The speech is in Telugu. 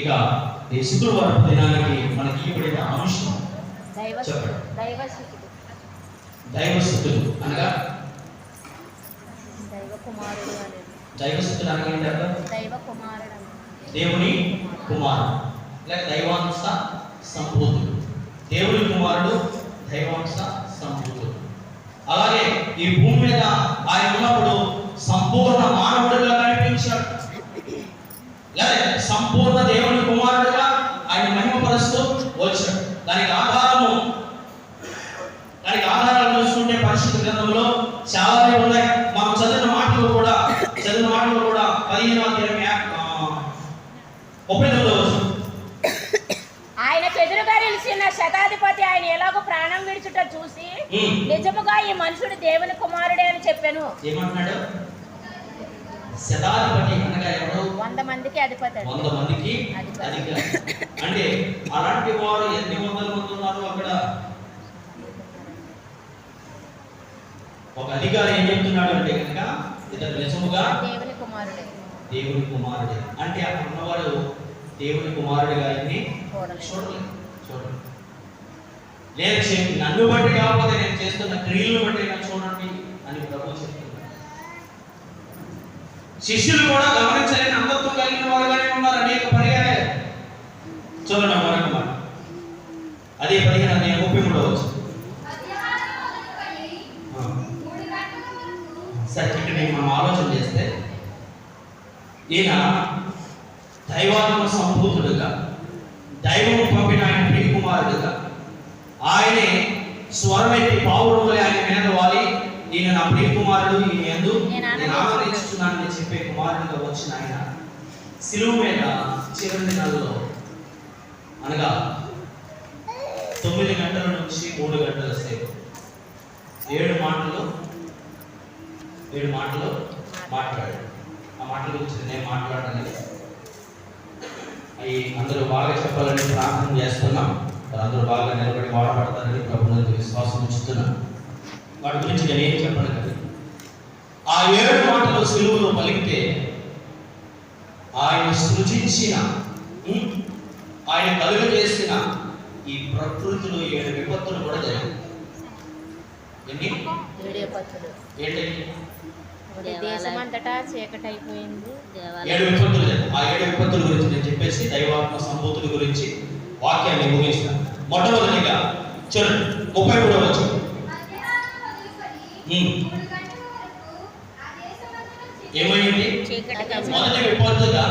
ఇక ఈ శుక్రవారం దినానికి మనకి ఇవ్వబడిన అంశం చెప్పండి. దైవస్థుతులు అనగా దైవస్థుతులు అనగా ఏంటి అర్థం? దేవుని కుమారుడు లేక దైవాంశ సంభూతుడు. దేవుని కుమారుడు దైవాంశ సంభూతుడు. అలాగే ఈ భూమి మీద ఆయన ఉన్నప్పుడు సంపూర్ణ మానవుడిగా కనిపించాడు, లేదా సంపూర్ణ దేవుని కుమారుడిగా ఆయన మహిమపరుస్తూ వచ్చాడు. దానికి ఆధారాలు చూసుకుంటే పరిశుద్ధ గ్రంథంలో చాలా ఉన్నాయి. మనం చదివిన మాటలు కూడా 15 ఆయన ఎదురుగా నిలిచిన శతాధిపతి ఆయన ఎలాగో ప్రాణం విడుచుట చూసి నిజముగా ఈ మనుషుడు దేవుని కుమారుడే అని చెప్పాను. ఏమంటున్నాడు? శతాధిపతి అనగా ఎవరు? 100 మందికి అధిపతి. 100 మందికి అధిపతి అంటే అలాంటి వారు ఎన్ని వందల మంది ఉన్నారు అక్కడ? ఒక అధికారి ఏం చెప్తున్నాడు అంటే కనుక ఇతను నిజముగా దేవుని కుమారుడే. దేవుని కుమారుడే అంటే అక్కడ ఉన్నవాడు దేవుని కుమారుడిగా ఆయన్ని చూడలేదు. లేదు నన్ను బట్టి కాకపోతే నేను చేస్తున్న క్రియలను బట్టి నాకు చూడండి అని ప్రభు చెప్తున్నాడు. శిష్యులు కూడా గమనించలేని అంధత్వం కలిగిన వారుగానే ఉన్నారు అనేక పర్యాయాలు. చూడండి మరొక మాట, అదే 15:33 సరే ఇక్కడ మనం ఆలోచన చేస్తే ఈయన దైవాత్మ సంభూతుడుగా, దైవం పంపిన ఆయన ప్రియ కుమారుడుగా, ఆయనే స్వరమెత్తి పావురులే ఆయన మీద వాలి ఈయన నా ప్రియ కుమారుడు, ఈయన యందు నేను ఆనందిస్తున్నానని చెప్పే కుమారుడిగా వచ్చిన ఆయన శిలువ మీద చివరి దినాల్లో అనగా 9 గంటల నుంచి 3 గంటల సేపు 7 మాటలు మాట్లాడాడు. ఆ మాటల గురించి నేను మాట్లాడాలి. అవి అందరూ బాగా చెప్పాలని ప్రార్థన చేస్తున్నాం. అందరూ బాగా నిలబడి వాడబడతారని ప్రభుత్వం విశ్వాసం ఉంచుతున్నాం. వాటి గురించి నేను ఏం చెప్పాను కదా, ఆ 7 మాటలు సిలువలో పలికితే ఆయన సృజించిన, ఆయన కలుగు చేసిన ఈ ప్రకృతిలో 7 విపత్తులు కూడా జరిగాయి. ఎన్ని? 7 విపత్తులు. ఏంటి? దేశమంతటా చీకటి అయిపోయింది. 7 విపత్తులు. ఆ 7 విపత్తుల గురించి నేను చెప్పేసి దైవాత్మ సంభూతుల గురించి వాక్యాన్ని ముగిస్తాను. మొట్టమొదటిగా చూడండి 33వ వచనం. ఏమైంది? మొదటి విపత్తుగా